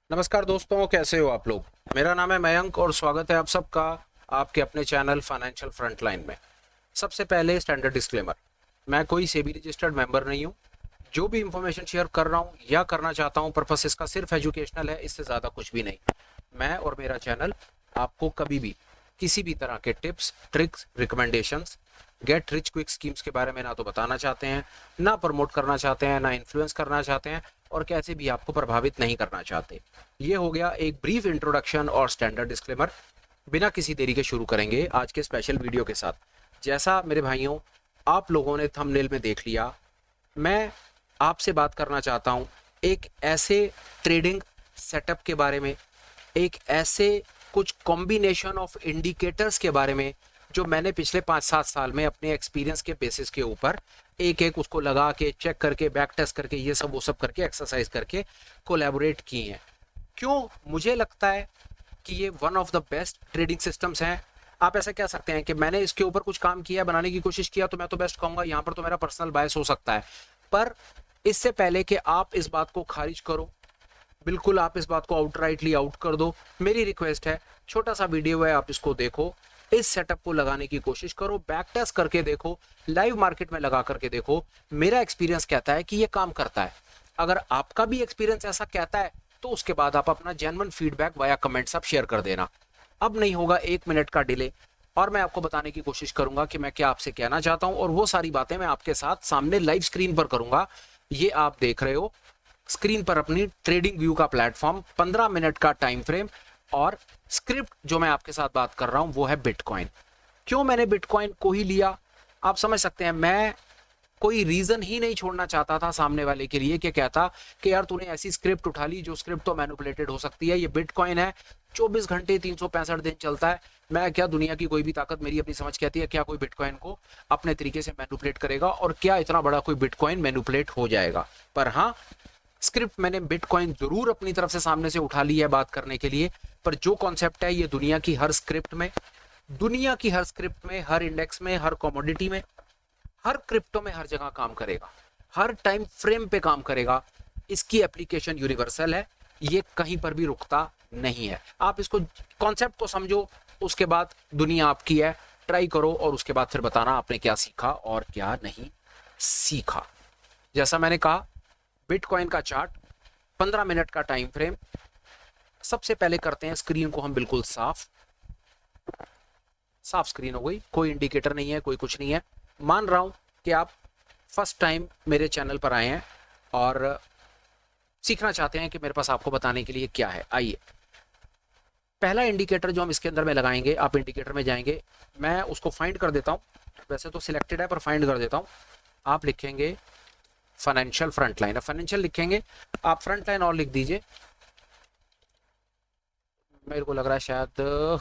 नमस्कार दोस्तों, कैसे हो आप लोग। मेरा नाम है मयंक और स्वागत है आप सबका आपके अपने चैनल फाइनेंशियल फ्रंटलाइन में। सबसे पहले स्टैंडर्ड डिस्क्लेमर, मैं कोई सेबी रजिस्टर्ड मेंबर नहीं हूँ। जो भी इंफॉर्मेशन शेयर कर रहा हूँ या करना चाहता हूँ पर्पस इसका सिर्फ एजुकेशनल है, इससे ज़्यादा कुछ भी नहीं। मैं और मेरा चैनल आपको कभी भी किसी भी तरह के tips tricks recommendations get rich quick schemes के बारे में ना तो बताना चाहते हैं, ना प्रमोट करना चाहते हैं, ना इन्फ्लुएंस करना चाहते हैं और कैसे भी आपको प्रभावित नहीं करना चाहते। ये हो गया एक ब्रीफ इंट्रोडक्शन और स्टैंडर्ड डिस्क्लेमर। बिना किसी देरी के शुरू करेंगे आज के स्पेशल वीडियो के साथ। जैसा मेरे भाइयों आप लोगों ने थंबनेल में देख लिया, मैं आपसे बात करना चाहता हूं एक ऐसे ट्रेडिंग सेटअप के बारे में, एक ऐसे कुछ कॉम्बिनेशन ऑफ इंडिकेटर्स के बारे में जो मैंने पिछले 5-7 साल में अपने एक्सपीरियंस के बेसिस के ऊपर एक एक उसको लगा के चेक करके बैक टेस्ट करके ये सब वो सब करके एक्सरसाइज करके कोलैबोरेट की हैं। क्यों मुझे लगता है कि ये one of the best trading systems हैं। आप ऐसा कह सकते हैं कि मैंने इसके ऊपर कुछ काम किया, बनाने की कोशिश किया, तो मैं तो बेस्ट कहूंगा। यहाँ पर तो मेरा पर्सनल बायस हो सकता है, पर इससे पहले कि आप इस बात को खारिज करो, बिल्कुल आप इस बात को आउटराइटली आउट कर दो, मेरी रिक्वेस्ट है, छोटा सा वीडियो है, आप इसको देखो, इस सेटअप को लगाने की कोशिश करो, बैक टेस्ट करके देखो, लाइव मार्केट में लगा करके देखो। मेरा एक्सपीरियंस कहता है कि ये काम करता है। अगर आपका भी एक्सपीरियंस ऐसा कहता है तो उसके बाद आप अपना जेन्युइन फीडबैक वाया कमेंट्स आप शेयर कर देना। अब नहीं होगा 1 मिनट का डिले और मैं आपको बताने की कोशिश करूंगा कि मैं क्या आपसे कहना चाहता हूं और वो सारी बातें मैं आपके साथ सामने लाइव स्क्रीन पर करूंगा। ये आप देख रहे हो स्क्रीन पर अपनी ट्रेडिंग व्यू का प्लेटफॉर्म, 15 मिनट का टाइम फ्रेम और स्क्रिप्ट जो मैं आपके साथ बात कर रहा हूं वो है बिटकॉइन। क्यों मैंने बिटकॉइन को ही लिया आप समझ सकते हैं। मैं कोई रीजन ही नहीं छोड़ना चाहता था सामने वाले के लिए कि कहता कि यार तूने ऐसी स्क्रिप्ट उठा ली जो स्क्रिप्ट तो मैनिपुलेटेड हो सकती है। ये बिटकॉइन है, 24 घंटे 365 दिन चलता है। मैं क्या, दुनिया की कोई भी ताकत, मेरी अपनी समझ कहती है, क्या कोई बिटकॉइन को अपने तरीके से मैनिपुलेट करेगा और क्या इतना बड़ा कोई बिटकॉइन मैनिपुलेट हो जाएगा। पर हाँ, स्क्रिप्ट मैंने बिटकॉइन जरूर अपनी तरफ से सामने से उठा ली है बात करने के लिए। पर जो कॉन्सेप्ट है ये दुनिया की हर स्क्रिप्ट में, दुनिया की हर स्क्रिप्ट में, हर इंडेक्स में, हर कमोडिटी में, हर क्रिप्टो में, हर जगह काम करेगा, हर टाइम फ्रेम पे काम करेगा। इसकी एप्लीकेशन यूनिवर्सल है, ये कहीं पर भी रुकता नहीं है। आप इसको कॉन्सेप्ट को समझो, उसके बाद दुनिया आपकी है, ट्राई करो और उसके बाद फिर बताना आपने क्या सीखा और क्या नहीं सीखा। जैसा मैंने कहा, बिटकॉइन का चार्ट, 15 मिनट का टाइम फ्रेम। सबसे पहले करते हैं स्क्रीन को हम बिल्कुल साफ साफ स्क्रीन हो गई, कोई इंडिकेटर नहीं है, कोई कुछ नहीं है। मान रहा हूं कि आप फर्स्ट टाइम मेरे चैनल पर आए हैं और सीखना चाहते हैं कि मेरे पास आपको बताने के लिए क्या है। आइए, पहला इंडिकेटर जो हम इसके अंदर में लगाएंगे, आप इंडिकेटर में जाएंगे, मैं उसको फाइंड कर देता हूं। वैसे तो सिलेक्टेड है पर फाइंड कर देता हूं। आप लिखेंगे फाइनेंशियल फ्रंटलाइन, फाइनेंशियल लिखेंगे, आप फ्रंटलाइन और लिख दीजिए। मेरे को लग रहा है शायद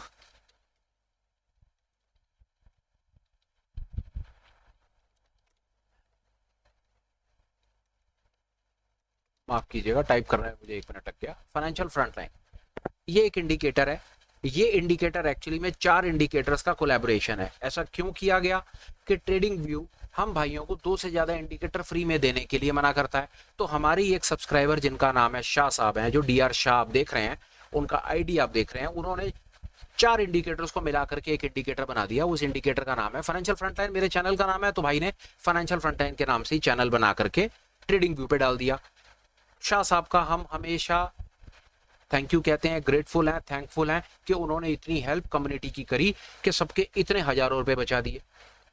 माफ कीजिएगा, टाइप कर रहा है मुझे, 1 मिनट लग गया। फाइनेंशियल फ्रंटलाइन ये एक इंडिकेटर है। ये इंडिकेटर एक्चुअली में 4 इंडिकेटर्स का कोलैबोरेशन है। ऐसा क्यों किया गया कि ट्रेडिंग व्यू हम भाइयों को 2 से ज्यादा इंडिकेटर फ्री में देने के लिए मना करता है। तो हमारी एक सब्सक्राइबर जिनका नाम है शाह साहब हैं, जो DR शाह आप देख रहे हैं, उनका ID आप देख रहे हैं, उन्होंने 4 इंडिकेटर्स को मिलाकर के एक इंडिकेटर बना दिया। उस इंडिकेटर का नाम है फाइनेंशियल फ्रंटलाइन। मेरे चैनल का नाम है, तो भाई ने फाइनेंशियल फ्रंटलाइन के नाम से ही चैनल बना करके ट्रेडिंग व्यू पे डाल दिया। शाह साहब का हम हमेशा थैंक यू कहते हैं, ग्रेटफुल हैं, थैंकफुल हैं कि उन्होंने इतनी हेल्प कम्युनिटी की करी कि सबके इतने हजारों रुपए बचा दिए।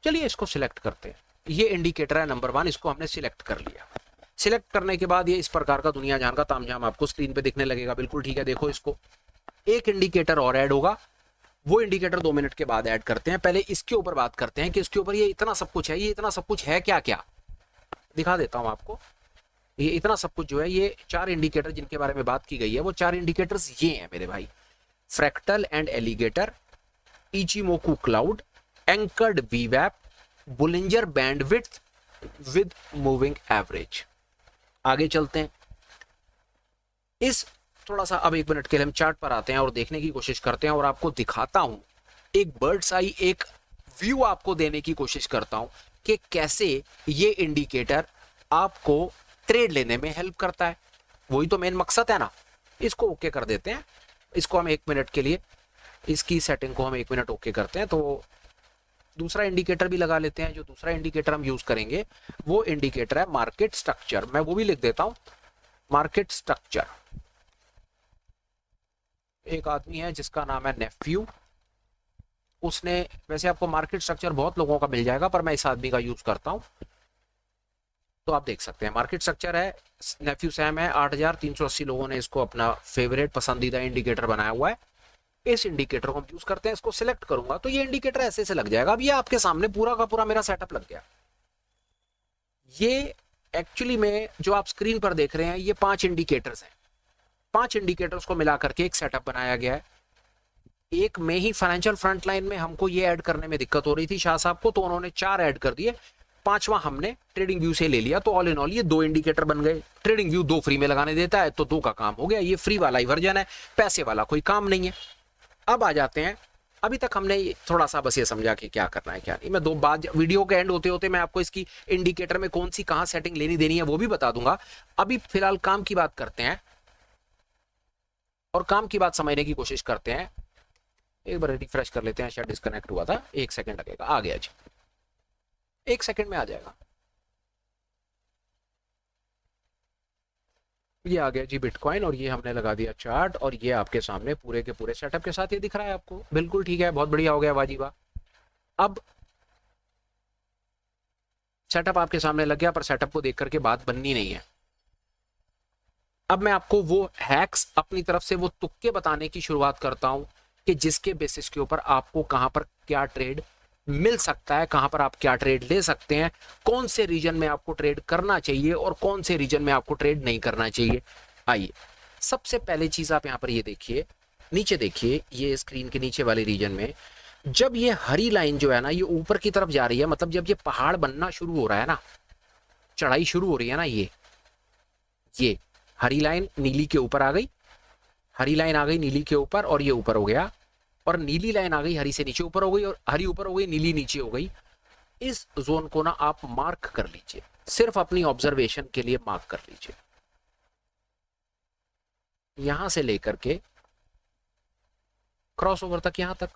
चलिए इसको सिलेक्ट करते हैं। ये इंडिकेटर है नंबर 1, इसको हमने सिलेक्ट कर लिया। सिलेक्ट करने के बाद ये इस प्रकार का दुनिया जान का तामझाम आपको स्क्रीन पे दिखने लगेगा। बिल्कुल ठीक है, देखो इसको। एक इंडिकेटर और ऐड होगा, वो इंडिकेटर 2 मिनट के बाद ऐड करते हैं। पहले इसके ऊपर बात करते हैं कि इसके ऊपर ये इतना सब कुछ है। ये इतना सब कुछ है क्या क्या, दिखा देता हूं आपको। ये इतना सब कुछ जो है, ये 4 इंडिकेटर जिनके बारे में बात की गई है, वो 4 इंडिकेटर्स ये हैं मेरे भाई। Fractal and alligator, Ichimoku cloud, anchored वीवैप, Bollinger bandwidth with moving average. आगे चलते हैं। इस थोड़ा सा अब 1 मिनट के लिए हम चार्ट पर आते हैं और देखने की कोशिश करते हैं और आपको दिखाता हूं, एक बर्ड्स आई एक व्यू आपको देने की कोशिश करता हूं कि कैसे ये इंडिकेटर आपको ट्रेड लेने में हेल्प करता है। वही तो मेन मकसद है ना। इसको ओके कर देते हैं। इसको हम 1 मिनट के लिए, इसकी सेटिंग को हम 1 मिनट ओके करते हैं। तो दूसरा इंडिकेटर भी लगा लेते हैं। जो दूसरा इंडिकेटर हम यूज करेंगे वो इंडिकेटर है मार्केट स्ट्रक्चर। मैं वो भी लिख देता हूं, मार्केट स्ट्रक्चर। एक आदमी है जिसका नाम है नेफ्यू, उसने, वैसे आपको मार्केट स्ट्रक्चर बहुत लोगों का मिल जाएगा पर मैं इस आदमी का यूज करता हूं। तो आप देख सकते हैं मार्केट स्ट्रक्चर है, नेफ्यू सैम है, 8380 लोगों ने इसको अपना फेवरेट पसंदीदा इंडिकेटर बनाया हुआ है। इस इंडिकेटर को हम यूज करते हैं। इसको सिलेक्ट करूंगा तो ये इंडिकेटर ऐसे से लग जाएगा। अब ये आपके सामने पूरा का पूरा मेरा सेटअप लग गया। ये एक्चुअली में जो आप स्क्रीन पर देख रहे हैं ये 5 इंडिकेटर्स हैं। 5 इंडिकेटर्स को मिला करके एक सेटअप बनाया गया है। एक में ही फाइनेंशियल फ्रंटलाइन में हमको ये ऐड करने में दिक्कत हो रही थी शाह साहब को, तो उन्होंने 4 ऐड कर दिए, 5वां हमने ट्रेडिंग व्यू से ले लिया। तो ऑल इन ऑल ये 2 इंडिकेटर बन गए। ट्रेडिंग व्यू 2 फ्री में लगाने देता है तो 2 का काम हो गया। ये फ्री वाला ही वर्जन है, पैसे वाला कोई काम नहीं है। अब आ जाते हैं, अभी तक हमने थोड़ा सा बस ये समझा कि क्या करना है क्या नहीं। मैं 2 बाद वीडियो के एंड होते होते मैं आपको इसकी इंडिकेटर में कौन सी कहां सेटिंग लेनी देनी है वो भी बता दूंगा। अभी फिलहाल काम की बात करते हैं और काम की बात समझने की कोशिश करते हैं। एक बार रिफ्रेश कर लेते हैं, शायद डिस्कनेक्ट हुआ था, 1 सेकंड लगेगा। आ गया जी, 1 सेकंड में आ जाएगा। ये आ गया जी बिटकॉइन, और ये हमने लगा दिया चार्ट, और ये आपके सामने पूरे के पूरे सेटअप के साथ ये दिख रहा है आपको। बिल्कुल ठीक है, बहुत बढ़िया हो गया, वाजीबा। अब सेटअप आपके सामने लग गया, पर सेटअप को देख करके बात बननी नहीं है। अब मैं आपको वो हैक्स अपनी तरफ से, वो तुक्के बताने की शुरुआत करता हूं कि जिसके बेसिस के ऊपर आपको कहां पर क्या ट्रेड मिल सकता है, कहां पर आप क्या ट्रेड ले सकते हैं, कौन से रीजन में आपको ट्रेड करना चाहिए और कौन से रीजन में आपको ट्रेड नहीं करना चाहिए। आइए, सबसे पहले चीज आप यहां पर ये देखिए, नीचे देखिए, ये स्क्रीन के नीचे वाले रीजन में जब ये हरी लाइन जो है ना ये ऊपर की तरफ जा रही है, मतलब जब ये पहाड़ बनना शुरू हो रहा है ना, चढ़ाई शुरू हो रही है ना, ये हरी लाइन नीली के ऊपर आ गई, हरी लाइन आ गई नीली के ऊपर, और ये ऊपर हो गया, और नीली लाइन आ गई हरी से नीचे ऊपर हो गई, और हरी ऊपर हो गई, नीली नीचे हो गई। इस जोन को ना आप मार्क कर लीजिए, सिर्फ अपनी ऑब्जर्वेशन के लिए मार्क कर लीजिए, यहां से लेकर के क्रॉस ओवर तक, यहां तक।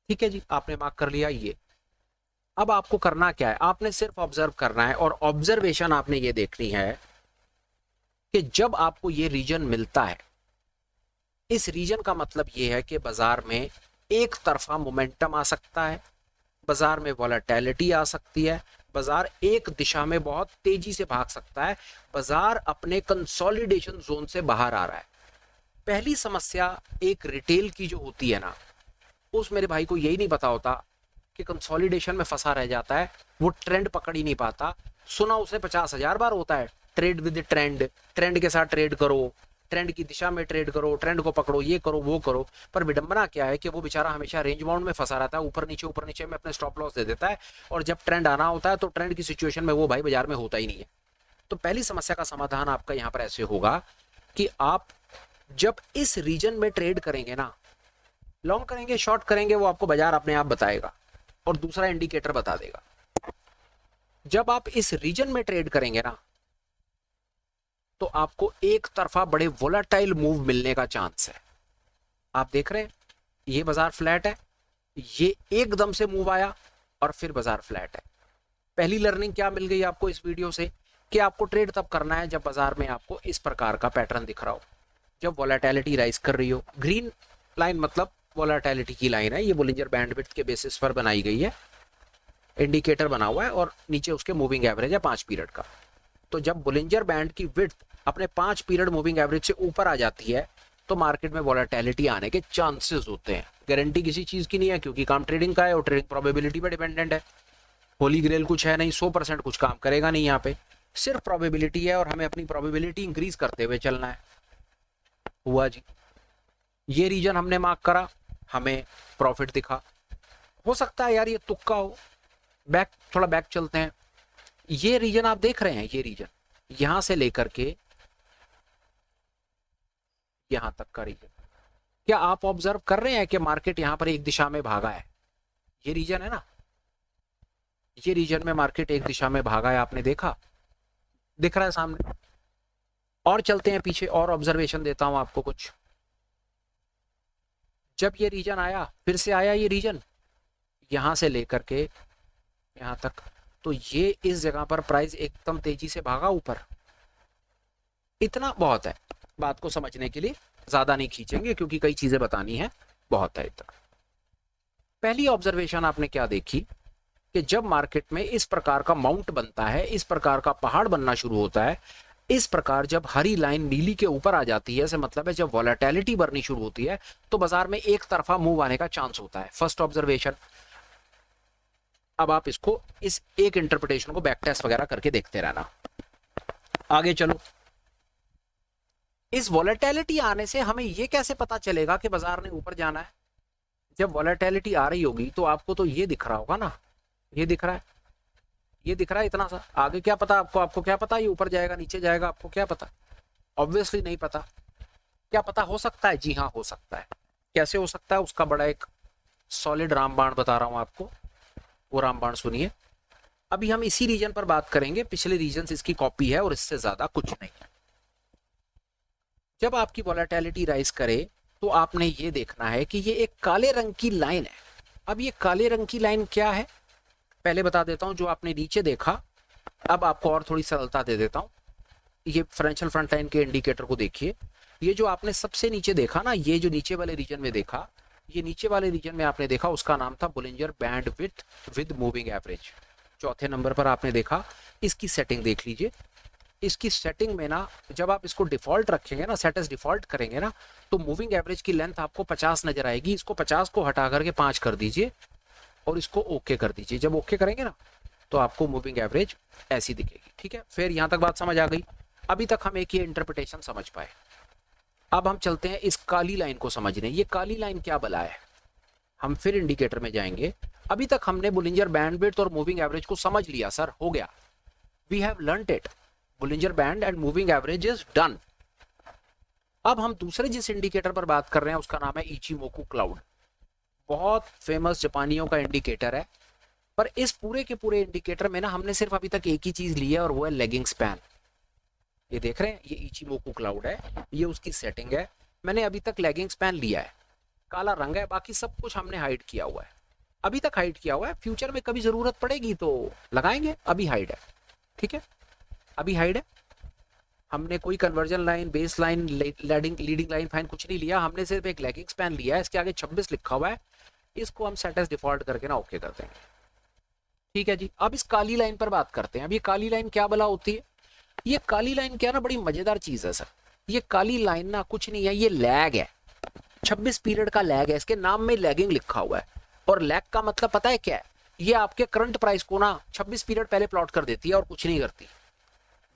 ठीक है जी, आपने मार्क कर लिया ये। अब आपको करना क्या है, आपने सिर्फ ऑब्जर्व करना है, और ऑब्जर्वेशन आपने ये देखनी है कि जब आपको ये रीजन मिलता है, इस रीजन का मतलब ये है कि बाजार में एक तरफा मोमेंटम आ सकता है, बाजार में वॉलेटिलिटी आ सकती है, बाजार एक दिशा में बहुत तेजी से भाग सकता है, बाजार अपने कंसोलिडेशन जोन से बाहर आ रहा है। पहली समस्या एक रिटेल की जो होती है ना, उस मेरे भाई को यही नहीं पता होता कि कंसोलिडेशन में फंसा रह जाता है, वो ट्रेंड पकड़ ही नहीं पाता। सुना उसे 50,000 बार होता है, ट्रेड विद ट्रेंड, ट्रेंड के साथ ट्रेड करो, ट्रेंड की दिशा में ट्रेड करो, ट्रेंड को पकड़ो, ये करो वो करो। पर विडंबना क्या है कि वो बेचारा हमेशा रेंज बाउंड में फंसा रहता है, ऊपर नीचे में अपने स्टॉप लॉस दे देता है, और जब ट्रेंड आना होता है तो ट्रेंड की सिचुएशन में वो भाई बाजार में होता ही नहीं है। तो पहली समस्या का समाधान आपका यहाँ पर ऐसे होगा कि आप जब इस रीजन में ट्रेड करेंगे ना, लॉन्ग करेंगे शॉर्ट करेंगे वो आपको बाजार अपने आप बताएगा, और दूसरा इंडिकेटर बता देगा। जब आप इस रीजन में ट्रेड करेंगे ना, तो आपको एक तरफा बड़े वोलाटाइल मूव मिलने का चांस है। आप देख रहे हैं ये बाजार फ्लैट है, ये एकदम से मूव आया और फिर बाजार फ्लैट है। पहली लर्निंग क्या मिल गई आपको इस वीडियो से, कि आपको ट्रेड तब करना है जब बाजार में आपको इस प्रकार का पैटर्न दिख रहा हो, जब वोलेटिलिटी राइज कर रही हो। ग्रीन लाइन मतलब वोलेटिलिटी की लाइन है, ये बोलिंजर बैंडविड्थ के बेसिस पर बनाई गई है, इंडिकेटर बना हुआ है, और नीचे उसके मूविंग एवरेज है 5 पीरियड का। तो जब बोलिंजर बैंड की विड्थ अपने 5 पीरियड मूविंग एवरेज से ऊपर आ जाती है, तो मार्केट में वोलेटिलिटी आने के चांसेस होते हैं। गारंटी किसी चीज की नहीं है, क्योंकि काम ट्रेडिंग का है और ट्रेडिंग प्रोबेबिलिटी पे डिपेंडेंट है। होली ग्रेल कुछ है नहीं, 100% कुछ काम करेगा नहीं, यहाँ पे सिर्फ प्रोबेबिलिटी है, और हमें अपनी प्रोबेबिलिटी इंक्रीज करते हुए चलना है। हुआ जी, ये रीजन हमने मार्क करा, हमें प्रॉफिट दिखा। हो सकता है यार ये तुक्का हो, थोड़ा बैक चलते हैं। ये रीजन आप देख रहे हैं, ये रीजन यहां से लेकर के यहां तक का रीजन, क्या आप ऑब्जर्व कर रहे हैं कि मार्केट यहां पर एक दिशा में भागा है? ये रीजन है ना, ये रीजन में मार्केट एक दिशा में भागा है, आपने देखा, दिख रहा है सामने। और चलते हैं पीछे, और ऑब्जर्वेशन देता हूं आपको कुछ। जब ये रीजन आया, फिर से आया ये रीजन यहां से लेकर के यहां तक, तो ये इस जगह पर प्राइस एकदम तेजी से भागा ऊपर। इतना बहुत है बात को समझने के लिए, ज्यादा नहीं खींचेंगे क्योंकि कई चीजें बतानी है, बहुत है इतना। पहली ऑब्जर्वेशन आपने क्या देखी कि जब मार्केट में इस प्रकार का माउंट बनता है, इस प्रकार का पहाड़ बनना शुरू होता है, इस प्रकार जब हरी लाइन नीली के ऊपर आ जाती है, इसका मतलब है जब वॉलेटिलिटी बढ़नी शुरू होती है तो बाजार में एक तरफा मूव आने का चांस होता है। First observation. अब आप इसको, इस एक इंटरप्रिटेशन को बैक टेस्ट वगैरह करके देखते रहना। आगे चलो। इस वॉलेटिलिटी आने से हमें यह कैसे पता चलेगा कि बाजार ने ऊपर जाना है? जब वॉलेटिलिटी आ रही होगी तो आपको तो ये दिख रहा होगा ना, ये दिख रहा है, ये दिख रहा है इतना सा। आगे क्या पता आपको? आपको क्या पता ये ऊपर जाएगा नीचे जाएगा? आपको क्या पता? ऑब्वियसली नहीं पता। क्या पता हो सकता है? जी हाँ, हो सकता है। कैसे हो सकता है? उसका बड़ा एक सॉलिड रामबाण बता रहा हूं आपको, वो रामबाण सुनिए। अभी हम इसी रीजन पर बात करेंगे, पिछले रीजन इसकी कॉपी है और इससे ज्यादा कुछ नहीं है। जब आपकी वॉलेटिलिटी राइज करे तो आपने ये देखना है कि ये एक काले रंग की लाइन है। अब ये काले रंग की लाइन क्या है पहले बता देता हूं। जो आपने नीचे देखा, अब आपको और थोड़ी सरलता दे देता हूं। ये फाइनेंशियल फ्रंट लाइन के इंडिकेटर को देखिए। ये जो आपने सबसे नीचे देखा ना, ये जो नीचे वाले रीजन में देखा, ये नीचे वाले रीजन में आपने देखा, उसका नाम था Bollinger band with moving average. चौथे नंबर पर आपने देखा। इसकी सेटिंग देख लीजिए। इसकी सेटिंग में ना, जब आप इसको डिफॉल्ट रखेंगे ना, सेट एज डिफॉल्ट करेंगे ना, तो मूविंग एवरेज की लेंथ आपको 50 नजर आएगी। इसको 50 को हटा करके 5 कर दीजिए और इसको ओके कर दीजिए। जब ओके करेंगे ना तो आपको मूविंग एवरेज ऐसी दिखेगी। ठीक है, फिर यहां तक बात समझ आ गई। अभी तक हम एक ही इंटरप्रिटेशन समझ पाए। अब हम चलते हैं इस काली लाइन को समझने। ये काली लाइन क्या बला है? हम फिर इंडिकेटर में जाएंगे। अभी तक हमने बोलिंजर बैंडविड्थ और मूविंग एवरेज को समझ लिया सर, हो गया। We have learned it. Bollinger band and moving average is done. अब हम दूसरे जिस इंडिकेटर पर बात कर रहे हैं उसका नाम है इचिमोकू क्लाउड। बहुत फेमस जापानियों का इंडिकेटर है। पर इस पूरे के पूरे इंडिकेटर में ना हमने सिर्फ अभी तक एक ही चीज ली है और वो है लेगिंग स्पैन। ये देख रहे हैं, ये इचिमोकू क्लाउड है, ये उसकी सेटिंग है। मैंने अभी तक लेगिंग स्पैन लिया है, काला रंग है, बाकी सब कुछ हमने हाइड किया हुआ है। अभी तक हाइड किया हुआ है, फ्यूचर में कभी जरूरत पड़ेगी तो लगाएंगे, अभी हाइड है। ठीक है, अभी हाइड है। हमने कोई conversion line, base line, leading line fine कुछ नहीं लिया, हमने सिर्फ एक लेगिंग स्पैन लिया है। इसके आगे 26 लिखा हुआ है, इसको हम सेट एज डिफॉल्ट करके ना ओके कर देंगे। ठीक है जी। अब इस काली लाइन पर बात करते हैं। अब ये काली लाइन क्या भला होती है? ये काली लाइन क्या ना, बड़ी मजेदार चीज है सर। ये काली लाइन ना कुछ नहीं है, ये लैग है। 26 पीरियड का लैग है, इसके नाम में लैगिंग लिखा हुआ है। और लैग का मतलब पता है क्या है? ये आपके करंट प्राइस को ना 26 पीरियड पहले प्लॉट कर देती है और कुछ नहीं करती।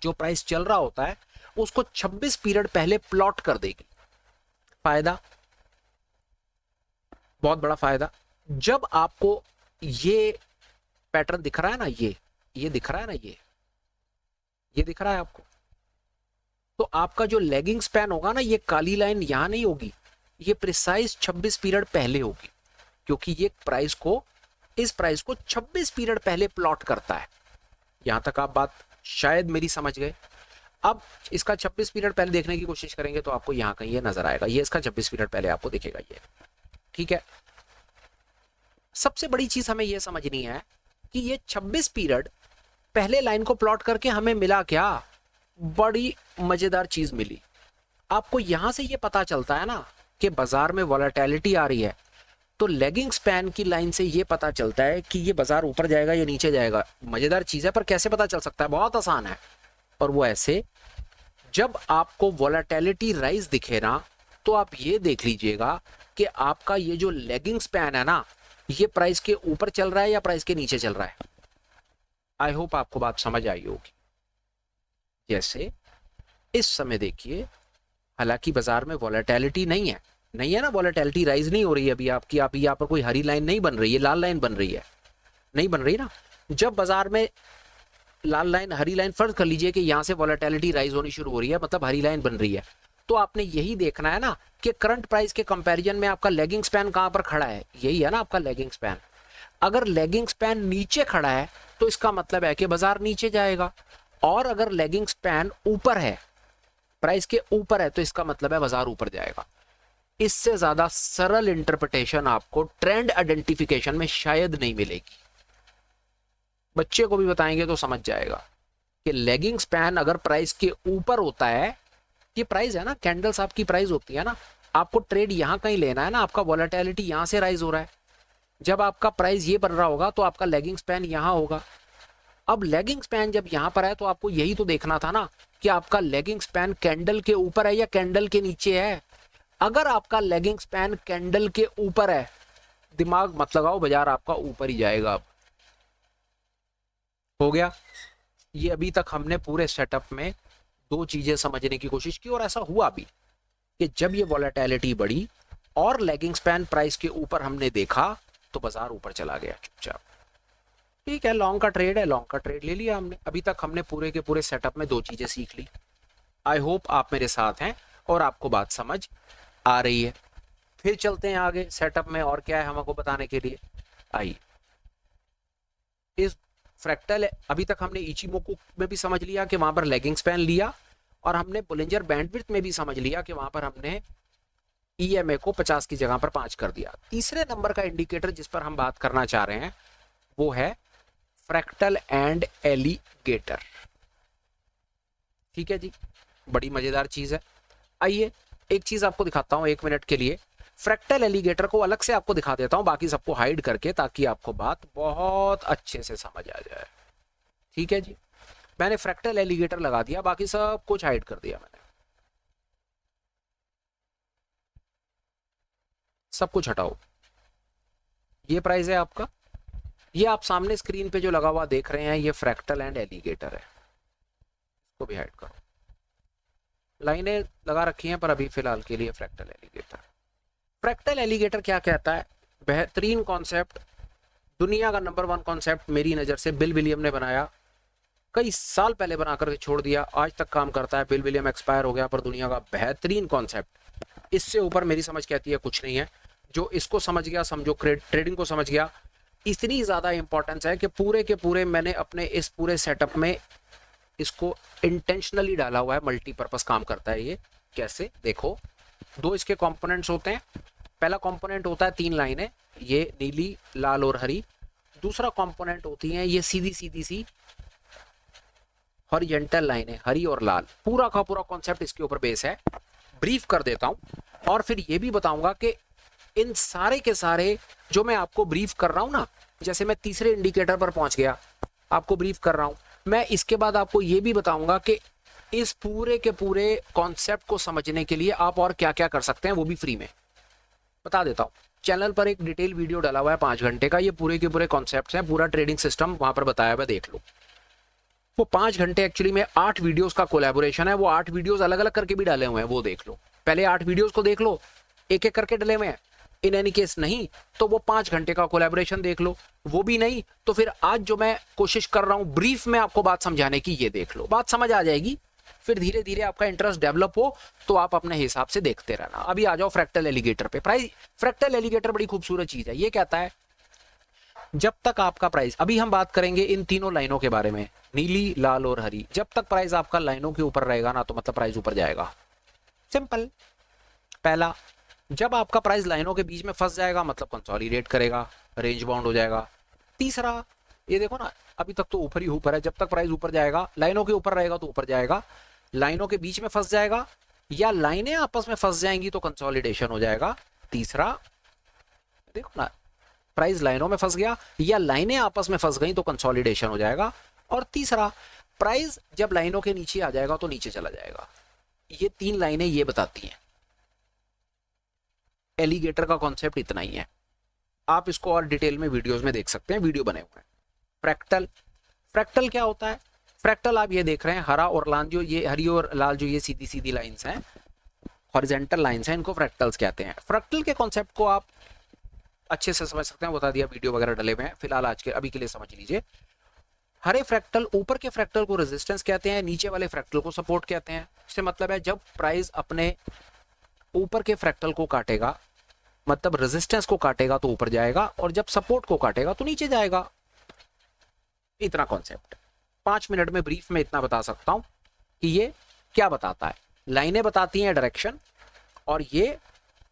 जो प्राइस चल रहा होता है उसको 26 पीरियड पहले प्लॉट कर देगी। फायदा, बहुत बड़ा फायदा। जब आपको ये पैटर्न दिख रहा है ना, ये दिख रहा है ना, ये दिख रहा है आपको, तो आपका जो लेगिंग स्पैन होगा ना, ये काली लाइन यहां नहीं होगी, ये प्रिसाइज 26 पीरियड पहले होगी, क्योंकि ये प्राइस को, इस प्राइस को 26 पीरियड पहले प्लॉट करता है। यहां तक आप बात शायद मेरी समझ गए। अब इसका 26 पीरियड पहले देखने की कोशिश करेंगे तो आपको यहां कहीं ये नजर आएगा, ये इसका 26 पीरियड पहले आपको दिखेगा ये। ठीक है, सबसे बड़ी चीज हमें यह समझनी है कि ये 26 पीरियड पहले लाइन को प्लॉट करके हमें मिला क्या? बड़ी मजेदार चीज मिली। आपको यहां से ये पता चलता है ना कि बाजार में वॉलेटिलिटी आ रही है, तो लेगिंग स्पैन की लाइन से ये पता चलता है कि ये बाजार ऊपर जाएगा या नीचे जाएगा। मजेदार चीज है, पर कैसे पता चल सकता है? बहुत आसान है। और वो ऐसे, जब आपको वॉलेटिलिटी राइज दिखे ना, तो आप ये देख लीजिएगा कि आपका ये जो लेगिंग स्पैन है ना, ये प्राइस के ऊपर चल रहा है या प्राइस के नीचे चल रहा है। आई होप आपको बात समझ आई होगी। जैसे इस समय देखिए, हालांकि बाजार में वॉलेटिलिटी नहीं है ना, वॉलेटिलिटी राइज नहीं हो रही है अभी आपकी। आप यहाँ पर कोई हरी लाइन नहीं बन रही है, लाल लाइन बन रही है, नहीं बन रही ना। जब बाजार में लाल लाइन, हरी लाइन, फर्ज कर लीजिए कि यहां से वॉलेटिलिटी राइज होनी शुरू हो रही है, मतलब हरी लाइन बन रही है, तो आपने यही देखना है ना कि करंट प्राइस के कंपैरिजन में आपका लेगिंग स्पैन कहां पर खड़ा है। यही है ना आपका लेगिंग स्पैन। अगर लेगिंग स्पैन नीचे खड़ा है तो इसका मतलब है कि बाजार नीचे जाएगा, और अगर लेगिंग स्पैन ऊपर है प्राइस के ऊपर है तो इसका मतलब है बाजार ऊपर जाएगा। इससे ज्यादा सरल इंटरप्रिटेशन आपको ट्रेंड आइडेंटिफिकेशन में शायद नहीं मिलेगी। बच्चे को भी बताएंगे तो समझ जाएगा कि लेगिंग स्पैन अगर प्राइस के ऊपर होता है, ये प्राइस है ना, कैंडल्स आपकी प्राइस होती है ना, आपको ट्रेड यहां कहीं लेना है ना, आपका वॉलेटिलिटी यहां से राइज हो रहा है। जब आपका प्राइस ये बन रहा होगा तो आपका लेगिंग स्पैन यहां होगा। अब लेगिंग स्पैन जब यहां पर है तो आपको यही तो देखना था ना कि आपका लेगिंग स्पैन कैंडल के ऊपर है या कैंडल के नीचे है। अगर आपका लेगिंग स्पैन कैंडल के ऊपर है, दिमाग मत लगाओ, बाजार आपका ऊपर ही जाएगा। अब हो गया। ये अभी तक हमने पूरे सेटअप में दो चीजें समझने की कोशिश की और ऐसा हुआ भी कि जब ये वॉलेटिलिटी बढ़ी और लेगिंग स्पैन प्राइस के ऊपर हमने देखा तो बाजार ऊपर चला गया चुपचाप। ठीक है, लॉन्ग का ट्रेड है, लॉन्ग का ट्रेड ले लिया हमने। अभी तक हमने पूरे के पूरे सेटअप में दो चीजें सीख ली। आई होप आप मेरे साथ हैं और आपको बात समझ आ रही है। फिर चलते हैं आगे सेटअप में, और क्या है हमको बताने के लिए। आइए, इस फ्रैक्टल अभी तक हमने इचिमोकू में भी समझ लिया कि वहां पर लेगिंग स्पैन लिया, और हमने बोलिंजर बैंडविड्थ में भी समझ लिया कि वहां पर हमने ईएमए को 50 की जगह पर 5 कर दिया। तीसरे नंबर का इंडिकेटर जिस पर हम बात करना चाह रहे हैं वो है फ्रैक्टल एंड एलिगेटर। ठीक है जी, बड़ी मजेदार चीज है। आइए एक चीज आपको दिखाता हूं 1 मिनट के लिए। फ्रैक्टल एलिगेटर को अलग से आपको दिखा देता हूं, बाकी सबको हाइड करके, ताकि आपको बात बहुत अच्छे से समझ आ जाए। ठीक है जी, मैंने फ्रैक्टल एलिगेटर लगा दिया, बाकी सब कुछ हाइड कर दिया मैंने। सब कुछ हटाओ। ये प्राइस है आपका, ये आप सामने स्क्रीन पे जो लगा हुआ देख रहे हैं ये फ्रैक्टल एंड एलिगेटर है। इसको भी हाइड करो। लाइनें लगा रखी हैं पर अभी फिलहाल के लिए फ्रैक्टल एलिगेटर। फ्रैक्टल एलिगेटर क्या कहता है? बेहतरीन कॉन्सेप्ट, दुनिया का नंबर 1 कॉन्सेप्ट मेरी नज़र से बिल विलियम ने बनाया। कई साल पहले बनाकर छोड़ दिया, आज तक काम करता है। बिल विलियम एक्सपायर हो गया, पर दुनिया का बेहतरीन कॉन्सेप्ट। इससे ऊपर मेरी समझ कहती है कुछ नहीं है। जो इसको समझ गया, समझो ट्रेडिंग को समझ गया, इतनी ज़्यादा इंपॉर्टेंस है कि पूरे के पूरे मैंने अपने इस पूरे सेटअप में इसको इंटेंशनली डाला हुआ है। मल्टीपर्पस काम करता है ये। कैसे? देखो, दो इसके कंपोनेंट्स होते हैं। पहला कंपोनेंट होता है 3 लाइनें, ये नीली, लाल और हरी। दूसरा कंपोनेंट होती है ये सीधी सीधी सी हॉरिजॉन्टल लाइनें, हरी और लाल। पूरा का पूरा कॉन्सेप्ट इसके ऊपर बेस है। ब्रीफ कर देता हूं और फिर ये भी बताऊंगा कि इन सारे के सारे जो मैं आपको ब्रीफ कर रहा हूं ना, जैसे मैं तीसरे इंडिकेटर पर पहुंच गया, आपको ब्रीफ कर रहा हूं, मैं इसके बाद आपको ये भी बताऊंगा कि इस पूरे के पूरे कॉन्सेप्ट को समझने के लिए आप और क्या क्या कर सकते हैं, वो भी फ्री में बता देता हूं। चैनल पर एक डिटेल वीडियो डाला हुआ है 5 घंटे का, ये पूरे के पूरे कॉन्सेप्ट हैं, पूरा ट्रेडिंग सिस्टम वहां पर बताया हुआ, देख लो। वो 5 घंटे एक्चुअली में 8 वीडियोस का कोलैबोरेशन है। वो 8 वीडियोस अलग अलग करके भी डाले हुए हैं, वो देख लो। पहले 8 वीडियोस को देख लो, एक एक करके डले हुए हैं। इन एनी केस नहीं तो वो 5 घंटे का कोलैबोरेशन देख लो। वो भी नहीं तो फिर आज जो मैं कोशिश कर रहा हूं ब्रीफ में आपको बात समझाने की, ये देख लो, बात समझ आ जाएगी। फिर धीरे धीरे आपका इंटरेस्ट डेवलप हो तो आप अपने हिसाब से देखते रहना। अभी आ जाओ फ्रैक्टल एलिगेटर पे। प्राइस, फ्रैक्टल एलिगेटर बड़ी खूबसूरत चीज है। ये कहता है जब तक आपका प्राइस, अभी हम बात करेंगे इन तीनों लाइनों के बारे में, नीली, लाल और हरी। जब तक प्राइस आपका लाइनों के ऊपर रहेगा ना, तो मतलब प्राइस ऊपर जाएगा। सिंपल। पहला, जब आपका प्राइस लाइनों के बीच में फंस जाएगा मतलब कंसोलिडेट करेगा, रेंज बाउंड हो जाएगा। तीसरा, ये देखो ना, अभी तक तो ऊपर ही ऊपर है। जब तक प्राइस ऊपर जाएगा, लाइनों के ऊपर रहेगा तो ऊपर जाएगा। लाइनों के बीच में फंस जाएगा या लाइनें आपस में फंस जाएंगी तो कंसोलिडेशन हो जाएगा। तीसरा, देखो ना, प्राइस लाइनों में फंस गया या लाइनें आपस में फंस गई तो कंसोलिडेशन हो जाएगा। और तीसरा, प्राइस जब लाइनों के नीचे आ जाएगा तो नीचे चला जाएगा। ये 3 लाइनें ये बताती हैं। एलिगेटर का कॉन्सेप्ट इतना ही है। आप इसको और डिटेल में वीडियोस में देख सकते हैं, वीडियो बने हुए हैं। फ्रैक्टल, फ्रैक्टल क्या होता है? फ्रैक्टल आप ये देख रहे हैं, हरा और लाल, जो ये हरी और लाल जो ये सीधी सीधी लाइंस हैं, हॉरिजॉन्टल लाइंस हैं, इनको फ्रैक्टल्स कहते हैं। फ्रैक्टल के कॉन्सेप्ट को आप अच्छे से समझ सकते हैं, बता दिया, वीडियो वगैरह डले हुए हैं। फिलहाल आज के अभी के लिए समझ लीजिए। हरे फ्रैक्टल, ऊपर के फ्रैक्टल को रेजिस्टेंस कहते हैं, नीचे वाले फ्रैक्टल को सपोर्ट कहते हैं। इससे मतलब है जब प्राइस अपने ऊपर के फ्रैक्टल को काटेगा, मतलब रेजिस्टेंस को काटेगा तो ऊपर जाएगा, और जब सपोर्ट को काटेगा तो नीचे जाएगा। इतना कॉन्सेप्ट 5 मिनट में ब्रीफ में इतना बता सकता हूं कि ये क्या बताता है। लाइनें बताती हैं डायरेक्शन, और ये